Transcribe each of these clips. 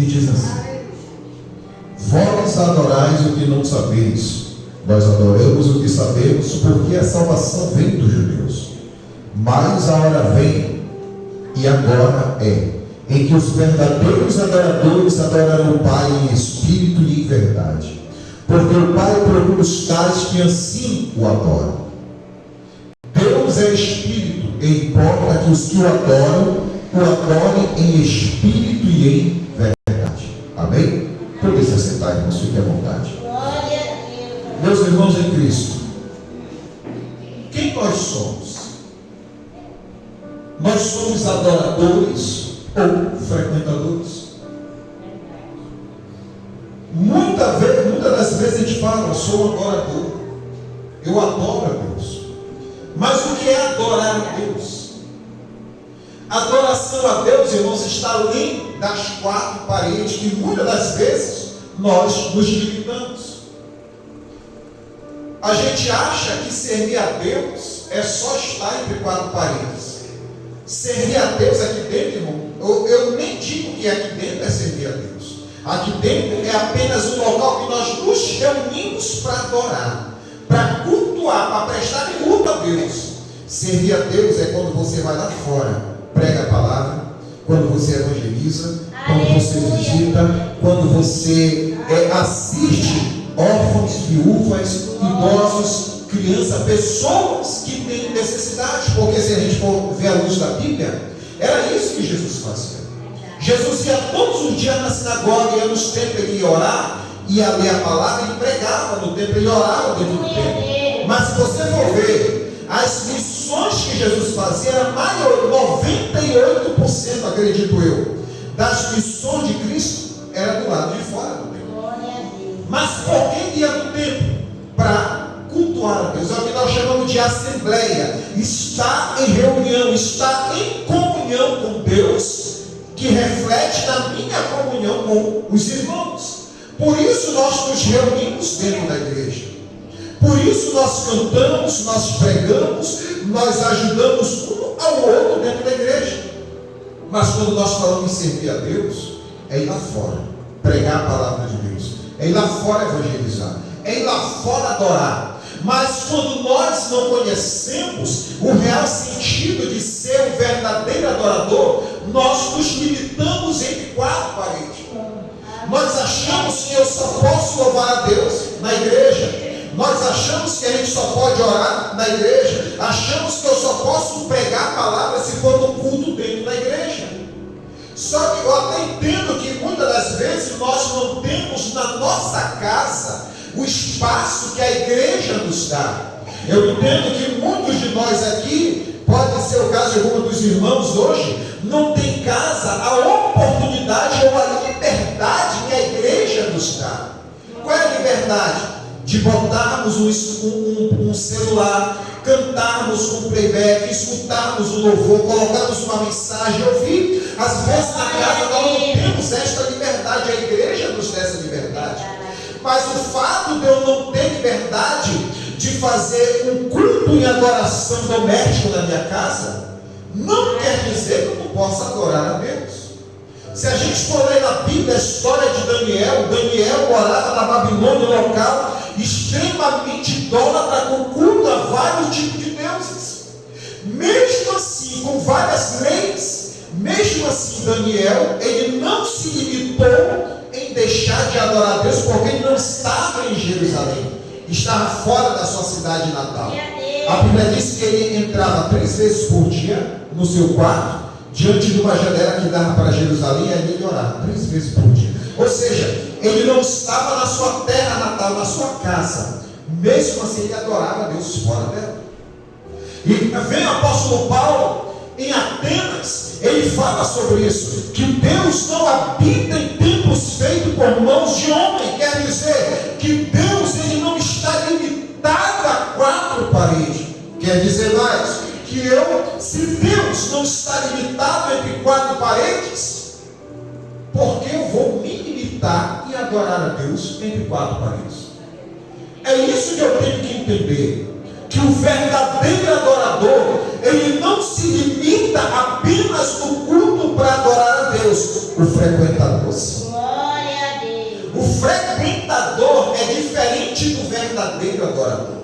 que diz assim: vós adorais o que não sabeis, nós adoramos o que sabemos, porque a salvação vem dos judeus. Mas a hora vem, e agora é, em que os verdadeiros adoradores adorarão o Pai em espírito e em verdade, porque o Pai procura os tais que assim o adoram. Deus é espírito, e importa que os que o adorem em espírito e em verdade. Amém? Podem se assentar, irmãos, fiquem à vontade. Meus irmãos em Cristo, quem nós somos? Nós somos adoradores ou frequentadores? Muitas das vezes a gente fala: eu sou um adorador, eu adoro a Deus. Mas o que é adorar a Deus? Adoração a Deus, irmãos, está além das quatro paredes que muitas das vezes nós nos limitamos. A gente acha que servir a Deus é só estar entre quatro paredes. Servir a Deus aqui dentro, irmão, eu nem digo que aqui dentro é servir a Deus. Aqui dentro é apenas um local que nós nos reunimos para adorar, para cultuar, para prestar culto a Deus. Servir a Deus é quando você vai lá fora, prega a palavra, quando você evangeliza, quando você visita, quando você assiste órfãos, viúvas, idosos, crianças, pessoas que têm necessidade. Porque se a gente for ver a luz da Bíblia, era isso que Jesus fazia. Jesus ia todos os dias na sinagoga, ia nos templos, ele ia orar, ia ler a palavra, ele pregava no templo, ele orava dentro do templo. Mas se você for ver, as missões que Jesus fazia, era maior, 98%, acredito eu, das missões de Cristo, era do lado de fora do templo. Mas por que ia no templo? Para cultuar a Deus. É o que nós chamamos de assembleia. Está em reunião, está em comunhão com Deus, que reflete na minha comunhão com os irmãos. Por isso nós nos reunimos dentro da igreja. Por isso nós cantamos, nós pregamos, nós ajudamos um ao outro dentro da igreja. Mas quando nós falamos em servir a Deus, é ir lá fora, pregar a palavra de Deus, é ir lá fora evangelizar, é ir lá fora adorar. Mas quando nós não conhecemos o real sentido de ser um verdadeiro adorador, nós nos limitamos entre quatro paredes. Nós achamos que eu só posso louvar a Deus na igreja. Nós achamos que a gente só pode orar na igreja. Achamos que eu só posso pregar a palavra se for no culto dentro da igreja. Só que eu até entendo que muitas das vezes nós não temos na nossa casa o espaço que a igreja nos dá. Eu entendo que muitos de nós aqui, pode ser o caso de alguns dos irmãos hoje, não tem casa, a oportunidade ou a liberdade que a igreja nos dá. Qual é a liberdade? De botarmos um celular, cantarmos com playback, escutarmos o louvor, colocarmos uma mensagem, ouvir. Às vezes na casa nós não temos esta liberdade, a igreja nos dá essa liberdade. Mas o fato de eu não ter liberdade de fazer um culto em adoração doméstico na minha casa, não quer dizer que eu não possa adorar a Deus. Se a gente for ler na Bíblia a história de Daniel morava na Babilônia, local extremamente idólatra, com culto a vários tipos de deuses. Mesmo assim, com várias leis, mesmo assim Daniel, ele não se limitou em deixar de adorar a Deus, porque ele não estava em Jerusalém, estava fora da sua cidade natal. A Bíblia diz que ele entrava 3 vezes por dia no seu quarto, diante de uma janela que dava para Jerusalém, e ali ele orava 3 vezes por dia. Ou seja, ele não estava na sua terra natal, na sua casa. Mesmo assim, ele adorava a Deus fora dela. E vem o apóstolo Paulo em Atenas, ele fala sobre isso, que Deus não habita em templos feitos por mãos de homem. Quer dizer que Deus, ele não está limitado a 4 paredes. Quer dizer mais, que se Deus não está limitado entre 4 paredes, por que eu vou me limitar em adorar a Deus entre 4 paredes? É isso que eu tenho que entender. Que o verdadeiro adorador, ele não se limita apenas no culto para adorar a Deus. O frequentador, sim. O frequentador é diferente do verdadeiro adorador.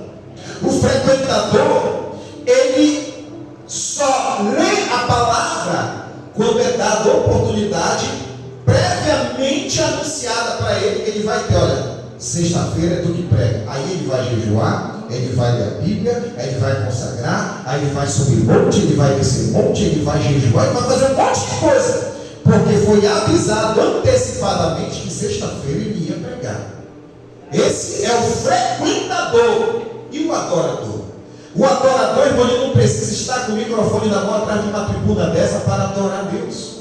O frequentador, ele só lê a palavra quando é dada oportunidade previamente anunciada para ele, que ele vai ter, olha, sexta-feira é tu que prega. Aí ele vai jejuar, ele vai ler a Bíblia, aí ele vai consagrar, aí ele vai subir monte, ele vai descer monte, ele vai jejuar, ele vai fazer um monte de coisa, porque foi avisado antecipadamente que sexta-feira ele ia pregar. Esse é o frequentador. E o adorador? O adorador, irmão, ele não precisa estar com o microfone na mão atrás de uma tribuna dessa para adorar Deus.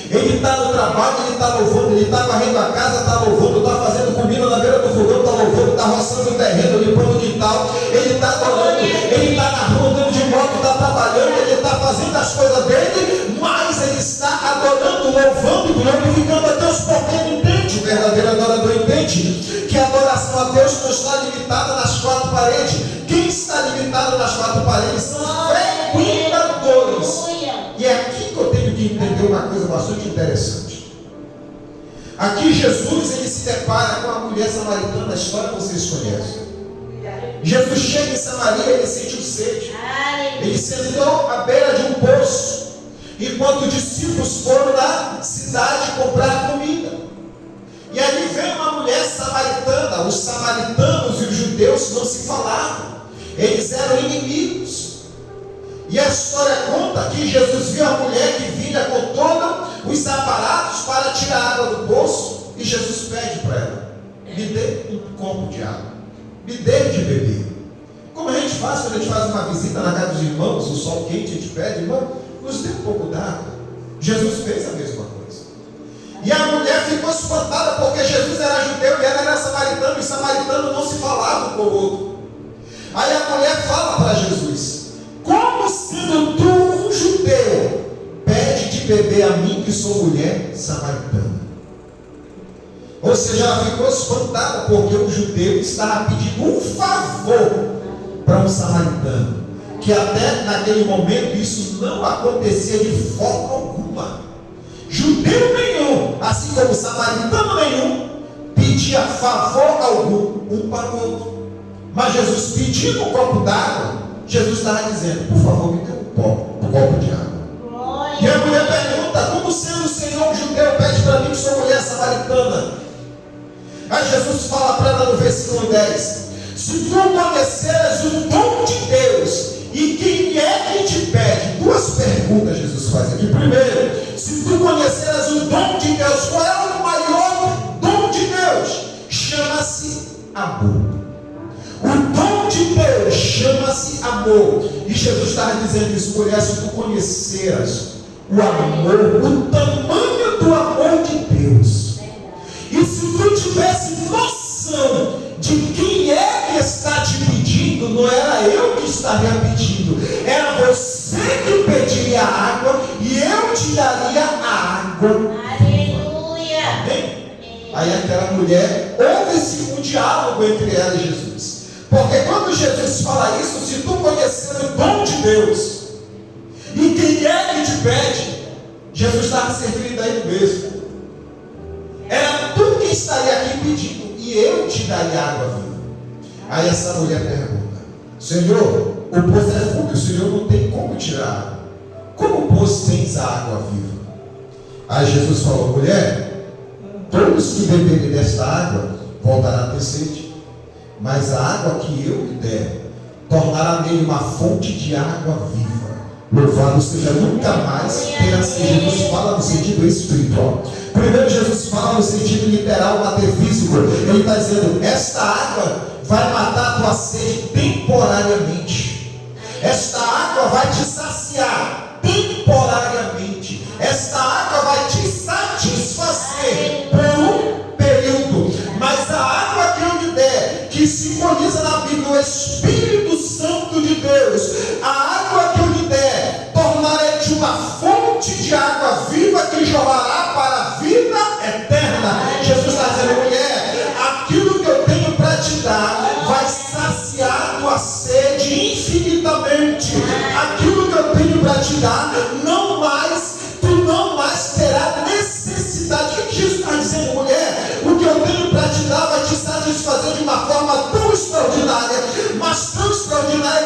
Ele está no trabalho, ele está louvando, ele está varrendo a casa, está louvando, está fazendo comida na beira do fogão, está louvando, está roçando o terreno, limpando o quintal, ele está adorando, ele está na rua, andando de moto, está trabalhando, ele está fazendo as coisas dele, mas ele está adorando, louvando e glorificando a Deus, porque ele entende, o verdadeiro adorador entende, que a adoração a Deus não está limitada nas quatro paredes. Quem está limitado nas quatro paredes são os frequentadores. E é aqui que eu tenho que entender uma coisa bastante interessante. Aqui Jesus, ele se depara com a mulher samaritana, a história vocês conhecem. Jesus chega em Samaria, ele sentiu sede. Ele sentou à beira de um poço, enquanto os discípulos foram na cidade comprar comida. E ali vem uma mulher samaritana. Os samaritanos e os judeus não se falavam, eles eram inimigos. E a história conta que Jesus viu a mulher que vinha com todos os aparatos para tirar água do poço, e Jesus pede para ela: me dê um copo de água, me dê de beber. Como a gente faz quando a gente faz uma visita na casa dos irmãos, o sol quente, a gente pede: irmão, nos dê um pouco d'água. Jesus fez a mesma coisa. E a mulher ficou espantada, porque Jesus era judeu e ela era samaritana, e os samaritanos não se falavam com o outro. Aí a mulher fala para Jesus: como sendo tu um judeu, pede de beber a mim, que sou mulher samaritana? Ou seja, ela ficou espantada, porque o judeu estava pedindo um favor para um samaritano, que até naquele momento isso não acontecia de forma alguma. Judeu nenhum, assim como samaritano nenhum, pedia favor algum um para o outro. Mas Jesus pedindo um copo d'água, Jesus estava dizendo: por favor, me dê um copo de água. E a mulher pergunta: como sendo o Senhor um judeu, pede para mim, que sou mulher samaritana? Aí Jesus fala para ela no versículo 10: se tu conheceres o dom de Deus, e quem é que te pede? Duas perguntas Jesus faz aqui. Primeiro, se tu conheceres o dom de Deus, qual é o maior dom de Deus? Chama-se amor. O dom de Deus chama-se amor. E Jesus estava dizendo isso: mulher, se tu conheceras o amor, o tamanho do amor de Deus, e se tu tivesse noção de quem é que está te pedindo, não era eu que estaria pedindo, era você que pediria a água, e eu te daria a água. Aleluia. Amém? Aí aquela mulher, houve-se um diálogo entre ela e Jesus. Porque quando Jesus fala isso: se tu conhecer o dom de Deus, e quem é que te pede, Jesus estava se referindo a ele mesmo. Era tu que estaria aqui pedindo, e eu te daria água viva. Aí essa mulher pergunta: Senhor, o poço é fundo, o Senhor não tem como tirar água. Como, pois, tens a água viva? Aí Jesus falou: mulher, todos que beberem desta água voltarão a ter sede, mas a água que eu lhe der tornará nele uma fonte de água viva. Louvado seja, nunca mais terá sede. Jesus fala no sentido espiritual. Primeiro, Jesus fala no sentido literal, metafísico. Ele está dizendo: esta água vai matar a tua sede temporariamente. Esta água vai te saciar temporariamente. Esta água vai te satisfazer por um período. Mas a água que eu lhe der, que simboliza na Bíblia o Espírito Santo de Deus, a água que eu lhe der, tornarei-te uma fonte de água viva que jorrará para a vida eterna. Jesus está dizendo: mulher, aquilo que eu tenho para te dar vai saciar tua sede infinitamente. Aquilo que eu tenho para te dar, tu não mais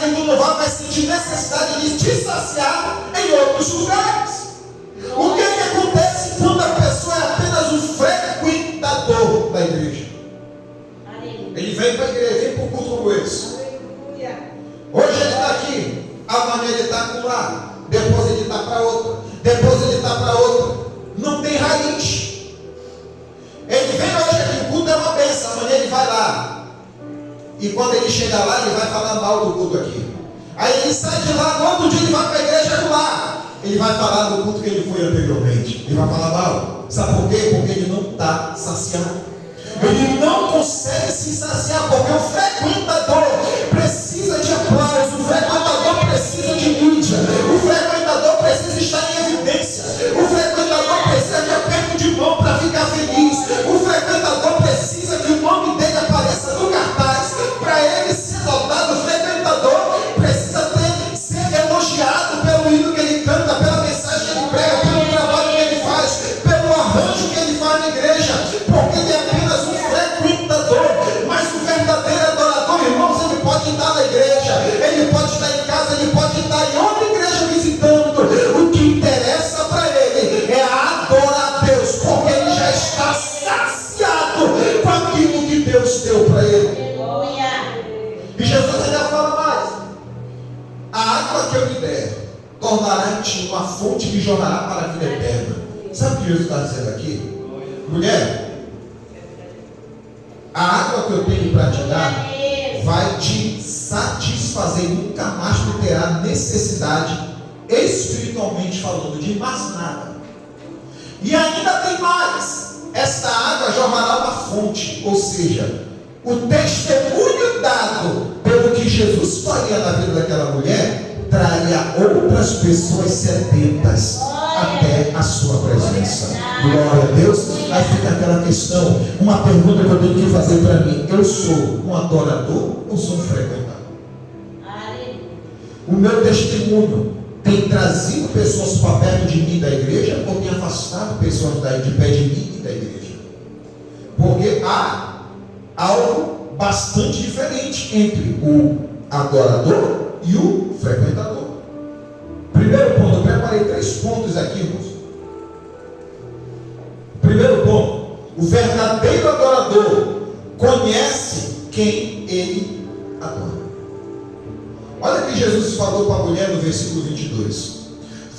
que tu não vai sentir necessidade de te saciar em outros lugares. O que é que acontece quando a pessoa é apenas um frequentador da igreja? Ele vem para a igreja, vem para um culto como esse. Hoje ele está aqui, amanhã ele está lá, depois ele está para outra, depois ele está para outra. Não tem raiz. Ele vem hoje aqui, o culto é uma bênção, amanhã ele vai lá. E quando ele chega lá, ele vai falar mal do culto aqui. Aí ele sai de lá, no outro dia ele vai para a igreja do lá. Ele vai falar do culto que ele foi anteriormente. Ele vai falar mal. Sabe por quê? Porque ele não está saciado. Ele não consegue se saciar, porque o frequentador precisa de aplauso, o frequentador precisa de mídia, o frequentador precisa estar em evidência, o frequentador precisa de aperto de mão para ficar feliz, o frequentador precisa que o nome dele apareça no cartaz para ele ser notado. O frequentador precisa ser elogiado pelo hino que ele canta, pela mensagem que ele prega, pelo trabalho que ele faz, pelo arranjo que ele faz na igreja, porque ele é apenas um frequentador. Mas o verdadeiro adorador, irmãos, ele pode estar na igreja, ele pode estar em casa, ele pode estar em outra igreja visitando. O que interessa para ele é adorar a Deus, porque ele já está saciado com aquilo que Deus deu para ele. E Jesus ainda fala mais: a água que eu lhe der tornará em ti uma fonte que jorrará para a vida eterna. Sabe o que Jesus está dizendo aqui? Mulher, a água que eu tenho para te dar vai te satisfazer, nunca mais tu terá necessidade, espiritualmente falando, de mais nada. E ainda tem mais: esta água jorrará uma fonte, ou seja, o testemunho dado pelo que Jesus faria na vida daquela mulher traria outras pessoas sedentas até a sua presença. Glória a Deus. Aí fica aquela questão, uma pergunta que eu tenho que fazer para mim: eu sou um adorador ou sou um frequentador? O meu testemunho tem trazido pessoas para perto de mim da igreja ou tem afastado pessoas de pé de mim e da igreja? Porque há algo bastante diferente entre o adorador e o frequentador. Primeiro ponto, eu preparei 3 pontos aqui, irmãos. Primeiro ponto: o verdadeiro adorador conhece quem ele adora. Olha que Jesus falou para a mulher no versículo 22: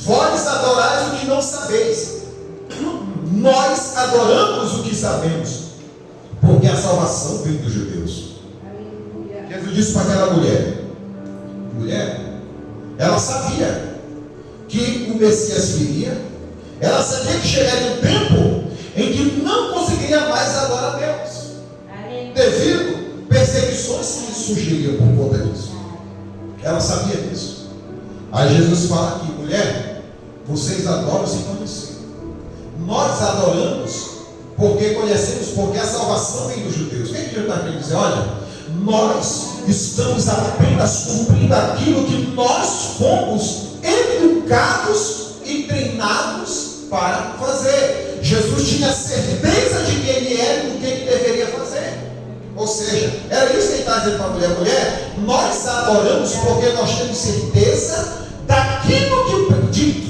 vós adorais o que não sabeis, nós adoramos o que sabemos, porque a salvação vem dos judeus. Jesus disse para aquela mulher, ela sabia que o Messias viria, ela sabia que chegaria um tempo em que não conseguiria mais adorar a Deus, devido a perseguições que surgiriam por conta disso. Ela sabia disso. Aí Jesus fala aqui: mulher, vocês adoram sem conhecer. Nós adoramos porque conhecemos, porque a salvação vem dos judeus. O que Jesus está querendo dizer? Olha, nós estamos apenas cumprindo aquilo que nós fomos educados e treinados para fazer. Jesus tinha certeza de quem ele era e do que ele deveria fazer. Ou seja, era isso que ele está dizendo para a mulher: mulher, nós adoramos porque nós temos certeza daquilo de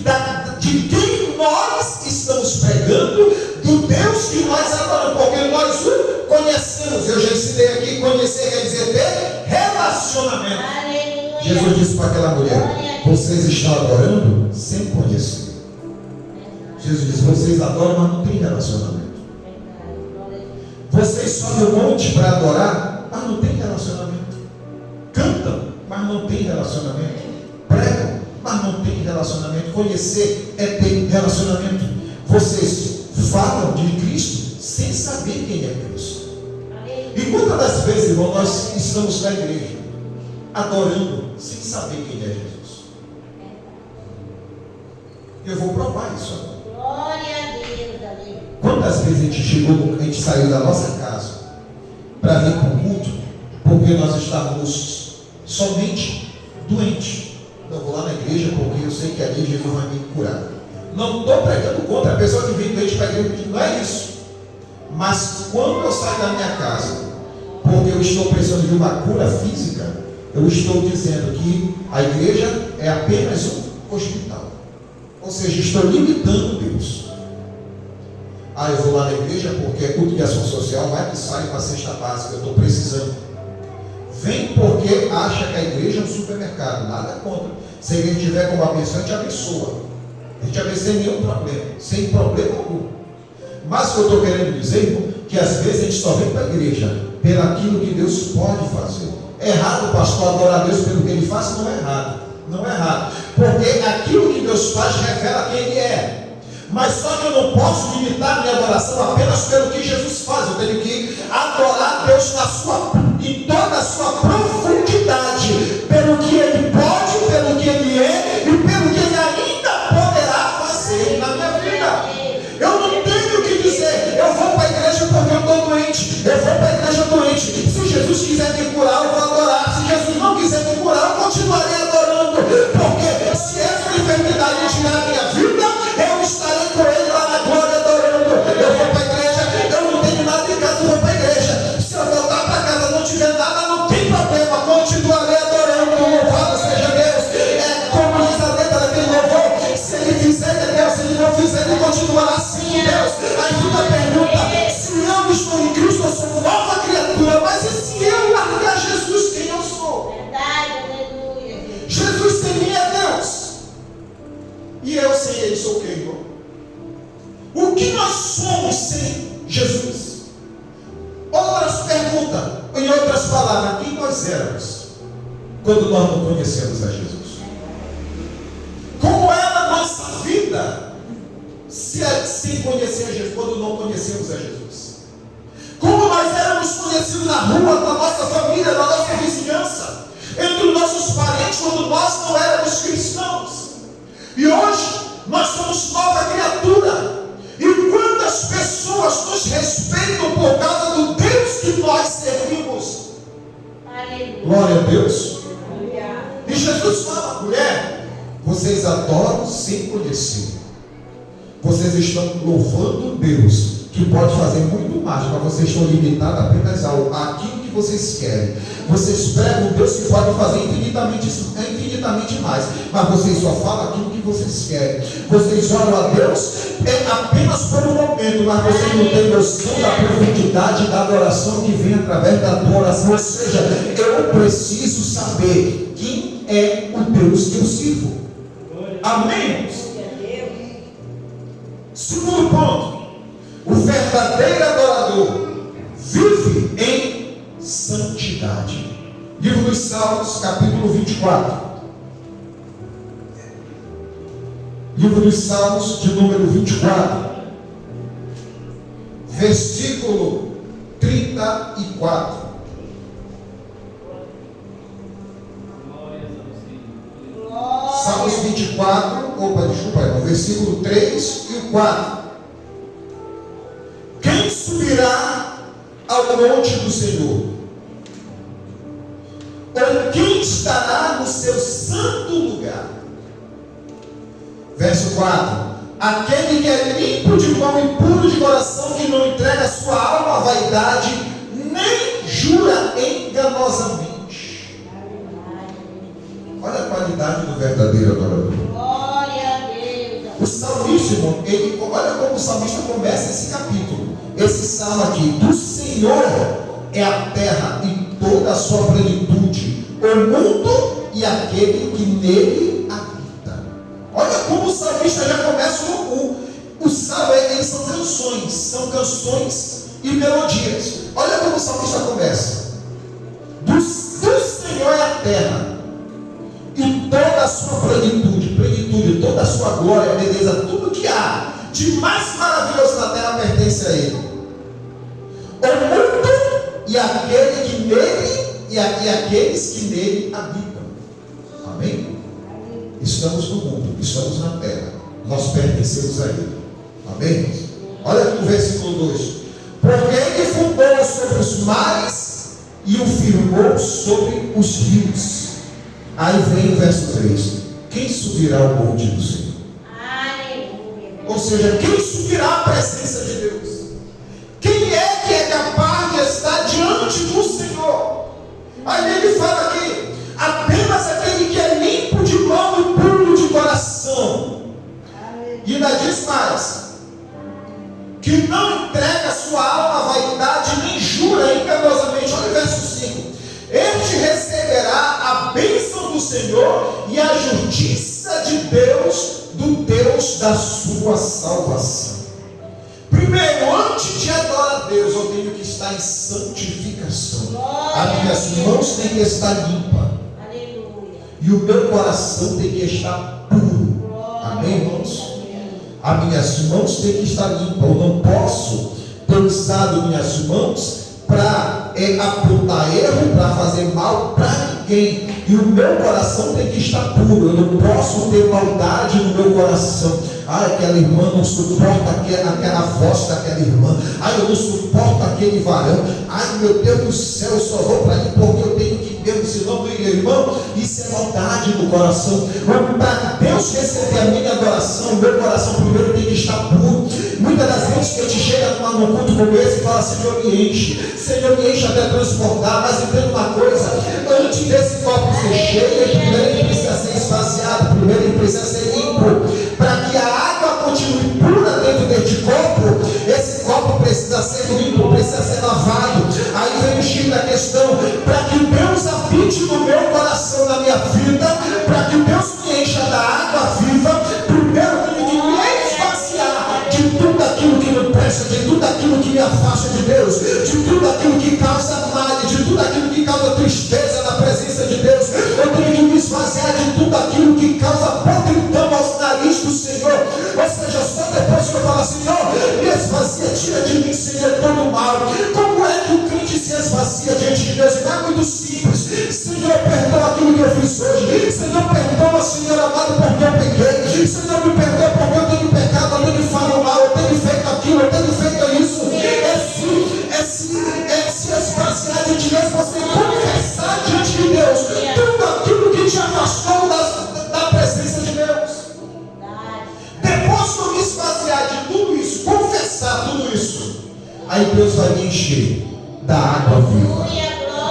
quem nós estamos pregando, do Deus que nós adoramos, porque nós o conhecemos. Eu já ensinei aqui: conhecer quer dizer ter relacionamento. Aleluia. Jesus disse para aquela mulher: vocês estão adorando sem conhecer. Jesus disse: vocês adoram, mas não tem relacionamento. Vocês sobem o monte para adorar, mas não tem relacionamento. Cantam, mas não tem relacionamento. Pregam, mas não tem relacionamento. Conhecer é ter relacionamento. Vocês falam de Cristo sem saber quem é Cristo. E quantas das vezes, irmão, nós estamos na igreja adorando sem saber quem é Jesus? Eu vou provar isso agora. Glória a Deus, aleluia. Quantas vezes a gente saiu da nossa casa para vir para o culto porque nós estávamos somente doentes? Não vou lá na igreja porque eu sei que ali Jesus vai me curar. Não estou pregando contra a pessoa que vem doente para a igreja, não é isso. Mas quando eu saio da minha casa porque eu estou precisando de uma cura física, eu estou dizendo que a igreja é apenas um hospital. Ou seja, estou limitando Deus. Eu vou lá na igreja porque é culto de ação social, vai que sai para a cesta básica, eu estou precisando. Vem porque acha que a igreja é um supermercado, nada contra. Se a igreja tiver como abençoa, a gente abençoa. A gente abençoa sem nenhum problema, sem problema algum. Mas o que eu estou querendo dizer, irmão, que às vezes a gente só vem para a igreja pelaquilo que Deus pode fazer. É errado o pastor adorar a Deus pelo que ele faz? Não é errado. Não é errado. Porque aquilo que Deus faz revela quem ele é. Mas só que eu não posso limitar minha adoração apenas pelo que Jesus faz. Eu tenho que adorar a Deus em toda a sua profundidade, pelo que Ele pode, pelo que Ele é e pelo que Ele ainda poderá fazer na minha vida. Eu não tenho que dizer, eu vou para a igreja porque eu estou doente, eu vou para a igreja doente. Se Jesus quiser me curar, eu vou adorar. Se Jesus não quiser me curar, eu continuarei adorando. Porque se essa enfermidade tirar a minha vida, eu estarei com Ele lá na glória adorando. Eu vou para a igreja, eu não tenho nada em casa, eu vou para a igreja. Se eu voltar para casa não tiver nada, não tem problema, continuarei adorando. Louvado seja Deus. É como diz a letra daquele louvor: se Ele fizer, é Deus; se Ele não fizer, Ele continuará assim, Deus. Aí fica a pergunta: se eu estou em Cristo, eu sou nova criatura, mas e se eu largar Jesus, quem eu sou? Verdade, aleluia. Jesus sem mim é Deus. E eu sem Ele sou quem, irmão? O que nós somos sem Jesus? Outras perguntas, em outras palavras, quem nós éramos quando nós não conhecemos a Jesus? Como era a nossa vida sem conhecer a Jesus, quando não conhecemos a Jesus? Como nós éramos conhecidos na rua, na nossa família, na nossa vizinhança, entre os nossos parentes, quando nós não éramos cristãos? E hoje nós somos nova criatura. E quantas pessoas nos respeitam por causa do Deus que nós servimos? Aleluia. Glória a Deus. Aleluia. E Jesus fala: mulher, vocês adoram sem conhecer. Vocês estão louvando um Deus que pode fazer muito mais, mas vocês estão limitados apenas àquilo que vocês querem. Vocês pregam um Deus que pode fazer infinitamente mais, mas vocês só falam aquilo que vocês querem. Vocês oram a Deus apenas por um momento, mas vocês não têm noção da profundidade da adoração que vem através da tua oração. Ou seja, eu preciso saber quem é o Deus que eu sirvo. Amém? Segundo ponto: o verdadeiro adorador vive em santidade. Livro dos Salmos, capítulo 24. Livro dos Salmos, de número 24, versículo 34. Salmos 24, versículo 3 e o 4. Quem subirá ao monte do Senhor? Ou quem estará no seu santo lugar? Verso 4. Aquele que é limpo de mão e puro de coração, que não entrega sua alma à vaidade, nem jura enganosamente. Olha a qualidade do verdadeiro adorador. Glória a Deus. O salmista, olha como o salmista começa esse capítulo. Esse salmo aqui: do Senhor é a terra e toda a sua plenitude, o mundo e aquele que nele habita. Olha como o salmista já começa o salmo. Eles são canções e melodias. Olha como o salmista começa: do Senhor é a terra e toda a sua plenitude, toda a sua glória, beleza, tudo que há de mais maravilhoso na terra pertence a Ele. O mundo e aquele que nele e aqueles que nele habitam. Amém? Estamos no mundo, estamos na terra, nós pertencemos a Ele. Amém? Olha o versículo 2: porque Ele fundou sobre os mares e o firmou sobre os rios. Aí vem o verso 3: quem subirá ao monte do Senhor? Aleluia. Ou seja, quem subirá à presença de Deus? Quem é que é capaz de estar diante do Senhor? Aí ele fala aqui: que não entrega sua alma à vaidade, nem jura enganosamente. Olha o verso 5. Este receberá a bênção do Senhor e a justiça de Deus, do Deus da sua salvação. Primeiro, antes de adorar a Deus, eu tenho que estar em santificação. As minhas mãos têm que estar limpas. Aleluia. E o meu coração tem que estar puro. Amém, irmãos? As minhas mãos têm que estar limpas. Eu não posso ter usado minhas mãos para apontar erro, para fazer mal para ninguém. E o meu coração tem que estar puro. Eu não posso ter maldade no meu coração. Aquela irmã não suporta aquela voz daquela irmã. Eu não suporto aquele varão. Meu Deus do céu, eu só vou para ali porque eu tenho que mesmo, senão do irmão. Isso é maldade no coração. Para Deus receber a minha adoração, o meu coração primeiro tem que estar puro. Muitas das vezes que a gente chega num culto como esse e fala: Senhor, me enche. Senhor, me enche até transbordar. Mas entenda uma coisa: antes desse copo ser cheio, primeiro ele precisa ser esvaziado, primeiro ele precisa ser limpo. Para que a água continue pura dentro deste copo, esse copo precisa ser limpo, precisa ser lavado. Aí vem o X da questão: para que Deus habite no meu coração, na minha vida, para que Deus me encha da água viva, primeiro eu tenho que me esvaziar de tudo aquilo que não presta, de tudo aquilo que me afasta de Deus, de tudo aquilo que causa mal, de tudo aquilo que causa tristeza na presença de Deus. Eu tenho que me esvaziar de tudo aquilo que causa podridão aos narizes do Senhor. Ou seja, só depois que eu falo: Senhor, me esvazia, tira de mim, Senhor, todo mal. Como é que o crente se esvazia diante de Deus? Não é muito simples. Senhor, perdoa aquilo que eu fiz hoje. Senhor, perdoa, Senhor amado, porque eu pequei. Senhor, me perdoa porque eu tenho pecado, eu tenho falado mal, eu tenho feito aquilo, eu tenho feito isso. É se esvaziar diante de Deus, você confessar diante de Deus tudo aquilo que te afastou da presença de Deus. Depois que eu me esvaziar de tudo isso, confessar tudo isso, aí Deus vai me encher da água viva.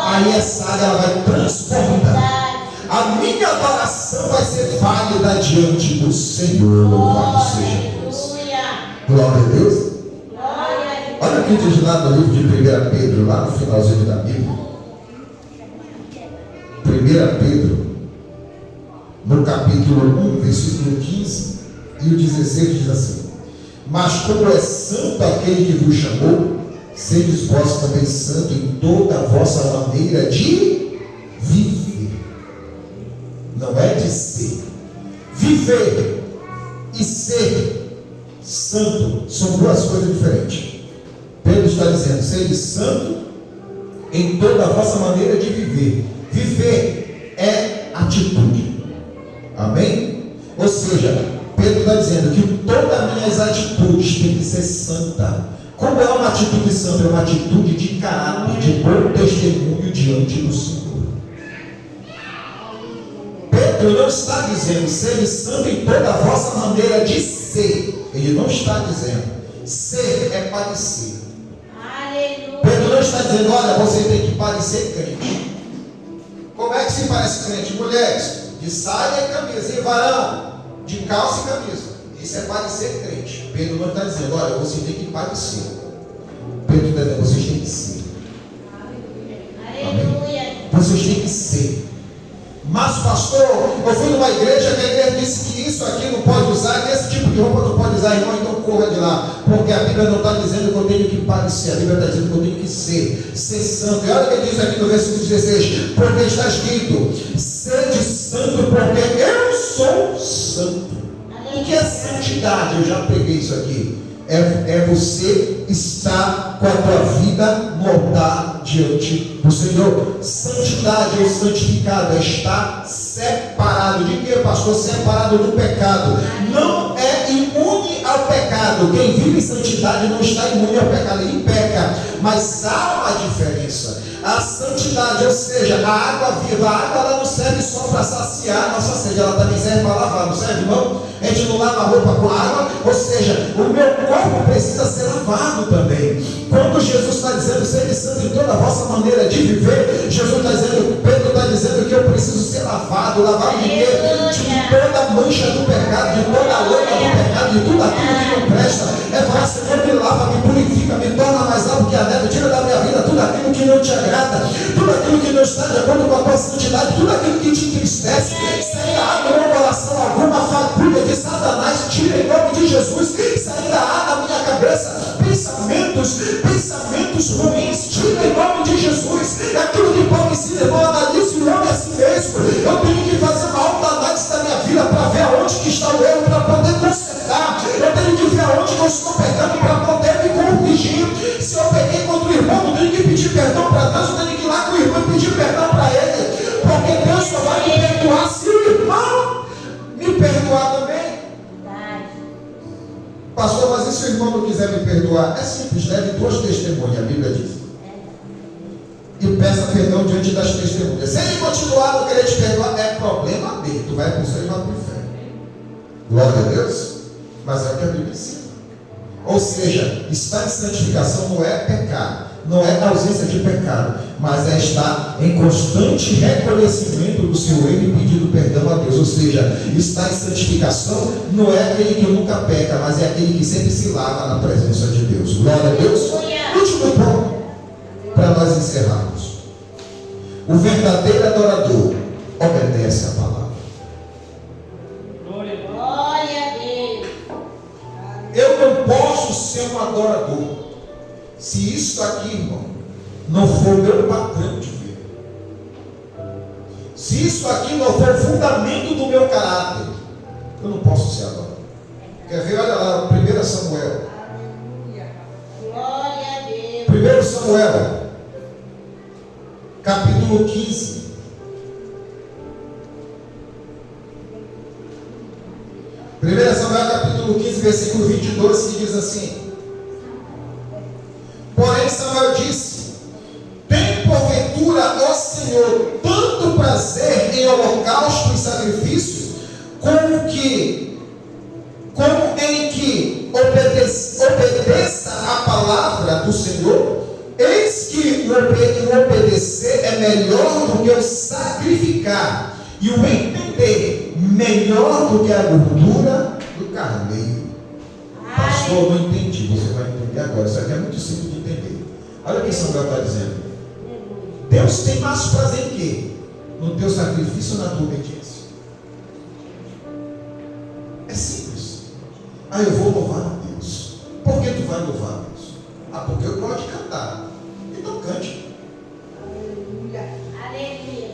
Aí essa água ela vai transbordar. A minha adoração vai ser válida diante do Senhor. Louvado seja Deus. Glória a Deus. Olha o que diz lá no livro de 1 Pedro, lá no finalzinho da Bíblia. 1 Pedro, no capítulo 1, versículo 15 e o 16 diz assim: mas como é santo aquele que vos chamou, sedes vós também santo em toda a vossa maneira de viver. Não é de ser. Viver e ser santo são duas coisas diferentes. Pedro está dizendo: sedes santo em toda a vossa maneira de viver. Viver é atitude. Amém? Ou seja, Pedro está dizendo que todas as minhas atitudes têm que ser santa. Como é uma atitude santa? É uma atitude de caráter, de bom testemunho diante do Senhor. Pedro não está dizendo: seja santo em toda a vossa maneira de ser. Ele não está dizendo. Ser é parecer. Pedro não está dizendo: olha, você tem que parecer crente. Como é que se parece crente? Mulheres, de saia e camisa. E varão, de calça e camisa. Isso é parecer crente. Pedro não está dizendo: olha, você tem que parecer. Pedro está dizendo: vocês têm que ser. Amém? Vocês têm que ser. Mas pastor, eu fui numa igreja que a igreja disse que isso aqui não pode usar, que esse tipo de roupa não pode usar, irmão, então corra de lá. Porque a Bíblia não está dizendo que eu tenho que parecer, a Bíblia está dizendo que eu tenho que ser santo. E olha o que diz aqui no versículo 16: porque está escrito: sede santo, porque eu sou santo. O que é santidade? Eu já preguei isso aqui. É você estar com a tua vida moldada diante do Senhor. Santidade ou santificado é estar separado. De quê, pastor? Separado do pecado. Não é imune ao pecado. Quem vive em santidade não está imune ao pecado. Ele peca, mas há uma diferença. A santidade, ou seja, a água viva, a água ela não serve só para saciar a nossa sede, ela também serve para lavar, não serve, irmão? A gente não lava a roupa com água, ou seja, o meu corpo precisa ser lavado também. Quando Jesus está dizendo: seja santo em toda a vossa maneira de viver, Jesus está dizendo, Pedro está dizendo que eu preciso ser lavado de toda mancha do pecado, de toda a lama do pecado, de tudo aquilo que não presta. É falar, Senhor, me lava, me purifica, me torna mais alto que a neve, tira da minha vida tudo aquilo que não te agrada, tudo aquilo que não está de acordo com a tua santidade, tudo aquilo que te entristece. Se ainda há no meu coração alguma fagulha de Satanás, tira em nome de Jesus. Se ainda há na minha cabeça pensamentos ruins, tira em nome de Jesus. É aquilo que Paulo ensina, irmão, analise o homem a si mesmo. Eu tenho que fazer uma autoanálise da minha vida para ver aonde que está o erro, para poder consertar. Eu tenho que ver aonde que eu estou pecando para poder me corrigir. Se eu peguei contra o irmão, eu tenho que pedir perdão para Deus, eu tenho que ir lá com o irmão e pedir perdão para ele, porque Deus só vai me perdoar se o irmão me perdoar também. Pastor, mas e se o irmão não quiser me perdoar? É simples, leve duas testemunhas, a Bíblia diz. E peça perdão diante das testemunhas. Se ele continuar a não querer te perdoar, é problema dele. Tu vai para o céu e vai para o inferno. Glória a Deus. Mas é o que a Bíblia ensina. Ou seja, estar em santificação não é pecado, não é ausência de pecado, mas é estar em constante reconhecimento do seu erro e pedindo perdão a Deus. Ou seja, estar em santificação não é aquele que nunca peca, mas é aquele que sempre se lava na presença de Deus. Glória a Deus. Último ponto, para nós encerrarmos. O verdadeiro adorador obedece a palavra. Glória a Deus. Eu não posso ser um adorador se isso aqui, irmão, não for o meu padrão de vida. Se isso aqui não for o fundamento do meu caráter, eu não posso ser adorador. Quer ver? Olha lá, 1 Samuel. Glória a Deus. 1 Samuel, capítulo 15. Samuel, capítulo 15, versículo 22, que diz assim: porém Samuel disse: tem porventura, ó Senhor, tanto prazer em holocausto e sacrifício, como em que obedeça a palavra do Senhor? Eis que o obedecer é melhor do que o sacrificar, e o entender melhor do que a gordura do carneiro. Pastor, não entendi. Você vai entender agora. Isso aqui é muito simples de entender. Olha o que Samuel está dizendo. Deus tem mais prazer em quê? No teu sacrifício ou na tua obediência? É simples. Eu vou louvar a Deus. Por que tu vai louvar a Deus? Porque eu gosto de cantar. Então cante. Aleluia.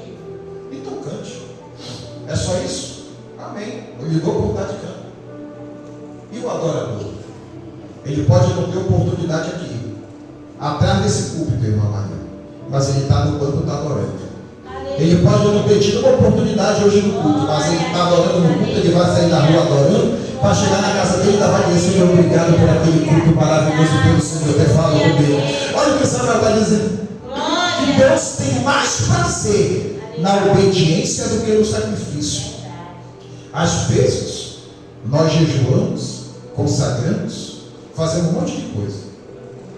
Então cante. É só isso? Amém. Eu lhe dou vontade de cantar. E o adorador? Ele pode não ter oportunidade aqui, atrás desse púlpito, irmã Maria, mas ele está no banco, está adorando. Ele pode não ter tido uma oportunidade hoje no culto, mas ele está adorando no culto. Ele vai sair da rua adorando, para chegar na casa dele, ainda vai dizer: Senhor, obrigado por aquele culto maravilhoso pelo Senhor ter falado comigo. Olha o que Samuel está dizendo: que Deus tem mais prazer na obediência do que no sacrifício. Às vezes nós jejuamos, consagramos, fazemos um monte de coisa,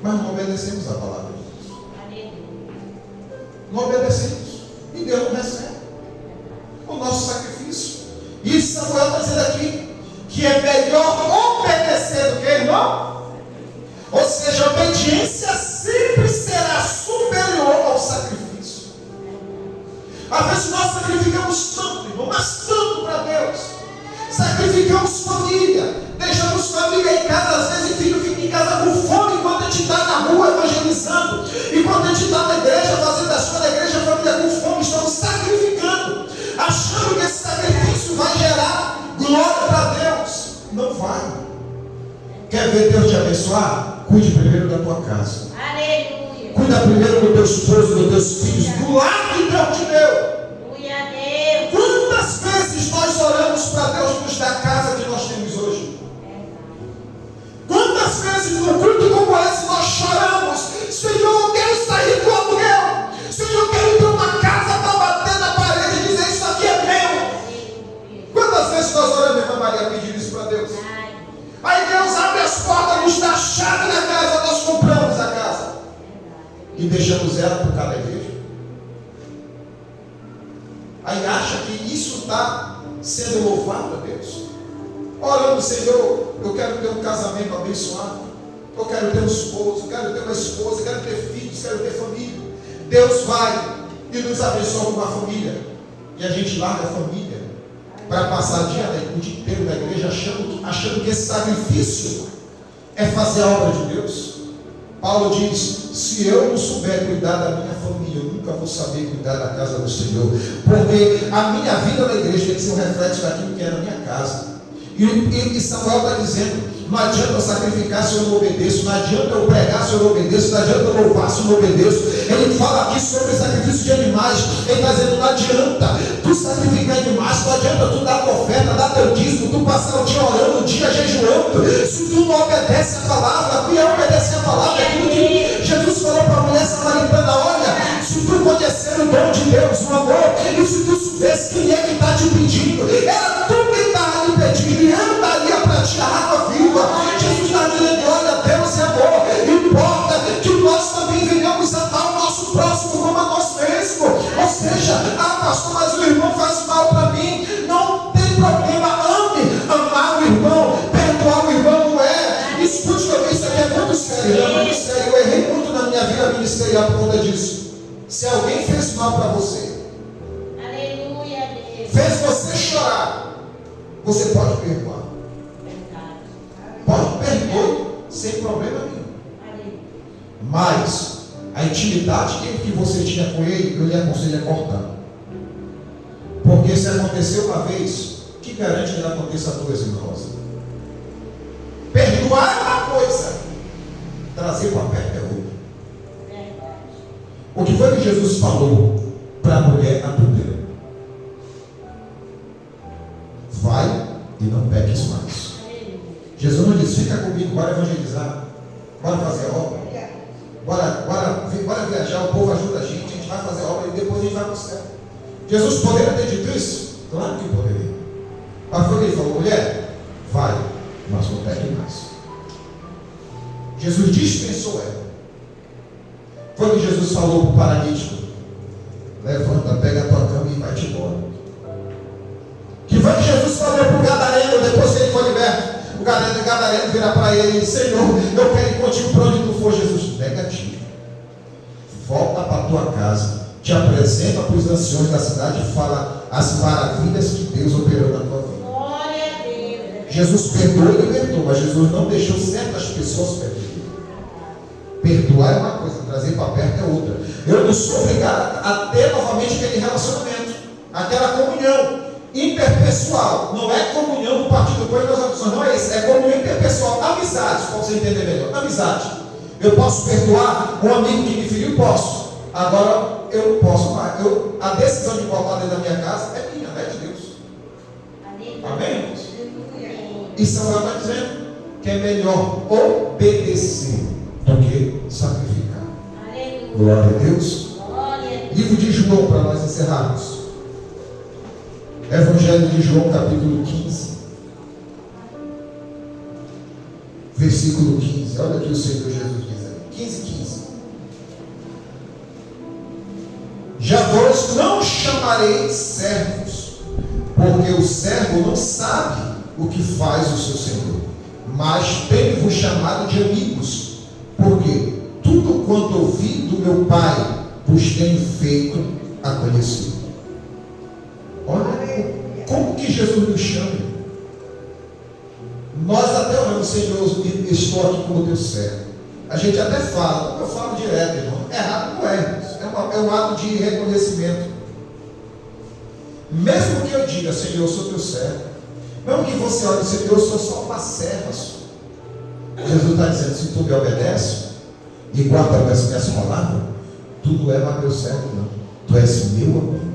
mas não obedecemos a palavra de Deus. Não obedecemos, e Deus não recebe o nosso sacrifício. E Samuel está dizendo aqui que é melhor obedecer do que, irmão? Ou seja, a obediência sempre será superior ao sacrifício. Às vezes nós sacrificamos tanto, irmão, mas tanto para Deus. Sacrificamos família, deixamos família em casa, às vezes o filho fica em casa com fome enquanto a gente está na rua evangelizando, enquanto a gente está na igreja, fazendo a sua igreja, a família com fome. Estamos sacrificando, achando que esse sacrifício vai gerar glória para Deus. Não vai. Quer ver Deus te abençoar? Cuide primeiro da tua casa. Aleluia. Cuida primeiro do teu esposo, dos teus filhos, do lar que Deus te deu. Aleluia a Deus. Quantas vezes nós oramos para Deus nos dar a casa que nós temos hoje? Quantas vezes no culto como esse nós choramos: Senhor, eu quero sair do aluguel. Senhor, eu quero ir para uma casa para bater na parede e dizer: isso aqui é meu. Quantas vezes nós oramos, irmã Maria, pedindo isso para Deus? Aí Deus abre as portas, nos dá a chave da casa, nós compramos a casa e deixamos ela por cada igreja. que isso está sendo louvado a Deus? Orando, Senhor, eu quero ter um casamento abençoado, eu quero ter um esposo, eu quero ter uma esposa, eu quero ter filhos, eu quero ter família. Deus vai e nos abençoa com uma família, e a gente larga a família para passar o dia inteiro na igreja achando que esse sacrifício é fazer a obra de Deus. Paulo diz: se eu não souber cuidar da minha família, eu nunca vou saber cuidar da casa do Senhor, porque a minha vida na igreja tem que ser um reflexo daquilo que é na minha casa. E Samuel está dizendo: não adianta eu sacrificar se eu não obedeço, não adianta eu pregar se eu não obedeço, não adianta eu louvar se eu não obedeço. Ele fala aqui sobre sacrifício de animais. Ele está dizendo: não adianta tu sacrificar animais, não adianta tu dar tua oferta, dar teu dízimo, tu passar o dia orando, o dia jejuando, se tu não obedece a palavra. Tu não obedece a palavra, é aquilo que Jesus falou para a mulher samaritana: olha, se tu conhecer o dom de Deus, o amor, e se tu soubesse quem é que está te pedindo, era tu que estava lhe pedindo, e eu daria para ti a água viva. Jesus está dizendo: olha, Deus é amor, importa que nós também venhamos a amar o nosso próximo como a nós mesmos. Ou seja, pastor, mas o irmão faz mal para mim. Não tem problema, amar o irmão, perdoar o irmão, não é? Escute também, isso aqui é muito sério, é muito sério. Eu errei muito na minha vida ministerial por conta disso. Se alguém fez mal para você, Aleluia, Deus. fez você chorar, você pode perdoar. Pode perdoar, sem problema nenhum. Mas a intimidade que você tinha com ele, eu lhe aconselho a cortar. Porque se aconteceu uma vez, que garante que não aconteça duas, irmãos? Perdoar é uma coisa, trazer para perto é outra. O que foi que Jesus falou para a mulher adúltera? Vai e não peques mais. Jesus não disse: fica comigo, bora evangelizar, bora fazer a obra, bora viajar, o povo ajuda a gente vai fazer a obra e depois a gente vai para o céu. Jesus poderia ter dito isso? Claro que poderia. Mas foi que ele falou: mulher, vai, mas não pegue mais. Jesus dispensou ela. Foi que Jesus falou para o paralítico: levanta, pega a tua cama e vai-te embora. Que foi que Jesus falou para o gadareno depois que ele foi liberto? O gadareno vira para ele e diz: Senhor, eu quero ir contigo para onde tu for. Jesus: negativo. Volta para a tua casa, te apresenta para os anciões da cidade e fala as maravilhas que Deus operou na tua vida. Glória a Deus. Jesus perdoou e libertou, mas Jesus não deixou certas pessoas perderem. Perdoar é uma coisa, trazer para perto é outra. Eu não sou obrigado a ter novamente aquele relacionamento, aquela comunhão interpessoal. Não é comunhão do partido com as opções, não é isso, é comunhão interpessoal. Amizade, para você entender melhor. Amizade. Eu posso perdoar um amigo que me feriu? Posso. Agora eu não posso mais. A decisão de voltar dentro da minha casa é minha, não é de Deus. Amém? E Samuel está dizendo que é melhor obedecer do que sacrificar. Aleluia. Glória a Deus. Glória a Deus. Livro de João, para nós encerrarmos. Evangelho de João, capítulo 15. Versículo 15. Olha o que o Senhor Jesus diz aí. 15. Já vos não chamareis servos, porque o servo não sabe o que faz o seu Senhor, mas tenho-vos chamado de amigos, porque tudo quanto ouvi do meu Pai vos tenho feito a conhecer. Olha como que Jesus nos chama. Nós até oramos: Senhor, estou aqui como teu servo. A gente até fala, eu falo direto, irmão. Errado não é, irmãos. É um ato de reconhecimento. Mesmo que eu diga: Senhor, eu sou teu servo. Mesmo que você olhe: Senhor, eu sou só uma serva sua. Jesus está dizendo: se tu me obedece e guarda as minhas palavras, tu não é mais meu servo, não. Tu és meu amigo.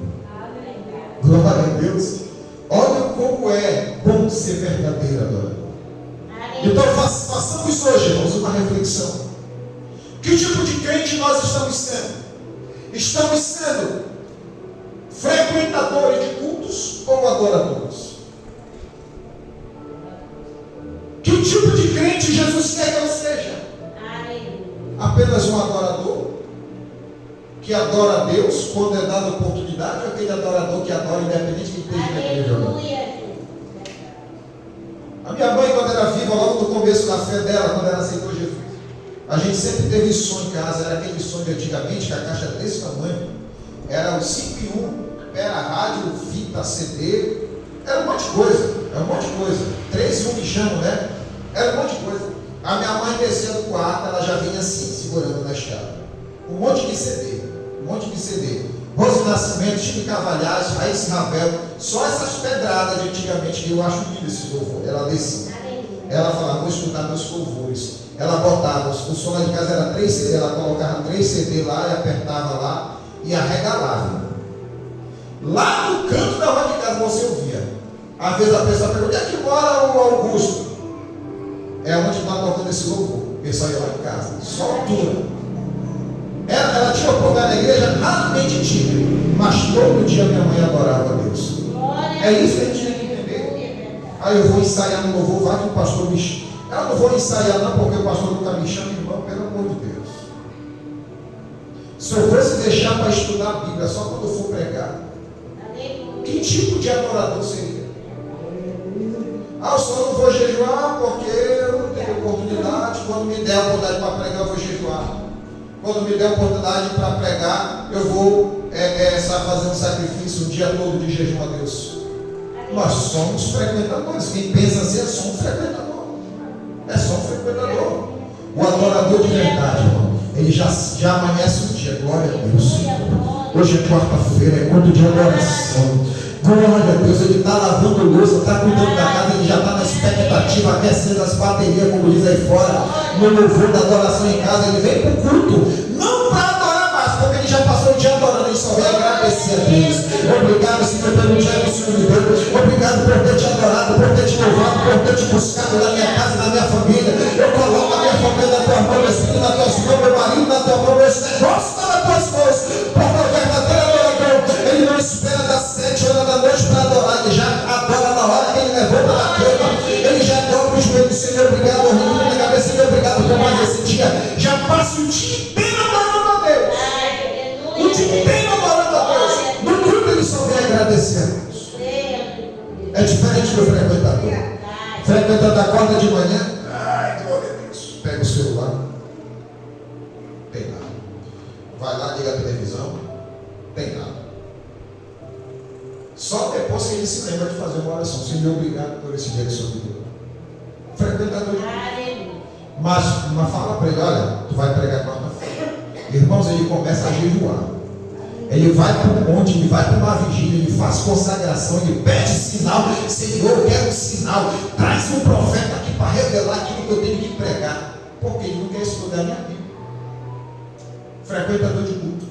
Glória a Deus. Olha como é bom ser verdadeiro agora. Então façamos hoje, irmãos, uma reflexão. Que tipo de crente nós estamos sendo? Estamos sendo frequentadores de cultos ou adoradores? Que tipo de crente Jesus quer que eu seja? Apenas um adorador? que adora a Deus quando é dada oportunidade, ou aquele adorador que adora independente que esteja na igreja ou não? Aleluia. A minha mãe, quando era viva, logo no começo da fé dela, quando ela aceitou Jesus, a gente sempre teve som em casa. Era aquele som de antigamente, que a caixa era desse tamanho, era o 5 em 1, era rádio, fita, CD, era um monte de coisa, era um monte de coisa, 3 em 1 que chamam, né? Era um monte de coisa. A minha mãe descia do quarto, ela já vinha assim, segurando na escada. Um monte de CD, um monte de CD. Rose Nascimento, Chico Cavalhais, Raíssa Ravel, só essas pedradas de antigamente, que eu acho lindo esse louvor. Ela descia, ela falava, vou escutar meus louvores. Ela botava, o som lá de casa era 3 CD, ela colocava 3 CD lá e apertava lá e arregalava. Lá no canto da rua de casa você ouvia. Às vezes a pessoa pergunta, onde é que mora o Augusto? É onde está tocando esse louvor. O pessoal ia lá em casa, só altura. Ela tinha oportunidade na igreja, raramente tinha, mas todo dia minha mãe adorava a Deus. É isso que a gente tem que entender. Aí eu vou ensaiar no louvor, vai que o pastor me chama. Eu não vou ensaiar não, porque o pastor nunca me chama, irmão, pelo amor de Deus. Se eu fosse deixar para estudar a Bíblia só quando eu for pregar, que tipo de adorador seria? Ah, eu só não vou jejuar porque eu não tenho oportunidade. Quando me der a oportunidade para pregar, eu vou jejuar. Quando me der a oportunidade para pregar, eu vou fazer um sacrifício um dia todo de jejum a Deus. Nós somos frequentadores. Quem pensa assim é só um frequentador. É só um frequentador. O adorador de verdade, irmão, ele já amanhece o dia. Glória a Deus. Hoje é quarta-feira, é culto de adoração. Glória a Deus, ele está lavando louça, está cuidando da casa, ele já está na expectativa, aquecendo as baterias, como diz aí fora, no louvor da adoração em casa. Ele vem para o culto, não para adorar mais, porque ele já passou o dia adorando, ele só vem agradecer a Deus. Obrigado, Senhor, pelo dia que o Senhor me deu. Obrigado por ter te adorado, por ter te louvado, por ter te buscado na minha casa, na minha família. Eu coloco a minha família na tua mão, meu filho nas tuas mãos, meu marido na tua mão, meu negócio está nas tuas mãos, porque o verdadeiro adorador, ele não espera das 7 horas da noite para adorar, ele já adora na hora que ele levanta da cama, ele já dobra os joelhos, Senhor, obrigado, orgulho na cabeça, Senhor, obrigado por mais esse dia, já passa o dia inteiro adorando a Deus, o dia inteiro adorando a Deus, no culto ele só vem agradecer a Deus. É diferente do frequentador. Frequentador acorda de manhã, ai, glória a Deus, pega o celular, tem nada, vai lá, liga a televisão, tem nada. Só depois que ele se lembra de fazer uma oração. Senhor, obrigado por esse dia que o Senhor me deu. Frequentador. Mas fala para ele, olha, tu vai pregar quarta-feira. Irmãos, ele começa a jejuar. Ele vai para um monte, ele vai para uma vigília, ele faz consagração, ele pede sinal. Senhor, eu quero um sinal. Traz um profeta aqui para revelar aquilo que eu tenho que pregar. Porque ele não quer estudar minha Bíblia. Frequentador de culto.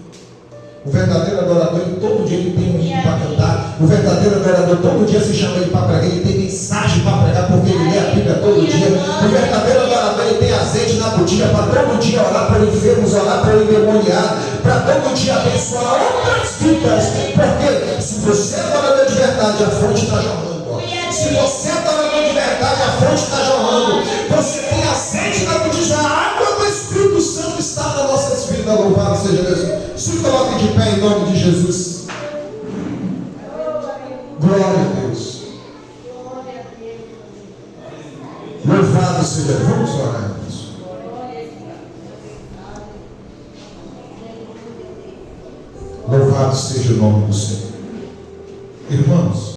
O verdadeiro adorador, ele, todo dia ele tem um hino para cantar. O verdadeiro adorador, todo dia se chama ele para pregar. Ele tem mensagem para pregar, porque ele lê a Bíblia todo dia. O verdadeiro adorador, ele tem azeite na botija para todo dia orar por enfermos, orar por endemoniado, para todo dia abençoar outras vidas. Porque se você é adorador de verdade, a fonte está jorrando. Se você é adorador de verdade, a fonte está jorrando. Você tem azeite na botija, a água do Espírito Santo está na nossa vida. Louvado seja Deus. Se coloque de pé em nome de Jesus. Glória a Deus. Louvado seja Deus. Vamos orar, irmãos. Louvado seja o nome do Senhor. Irmãos,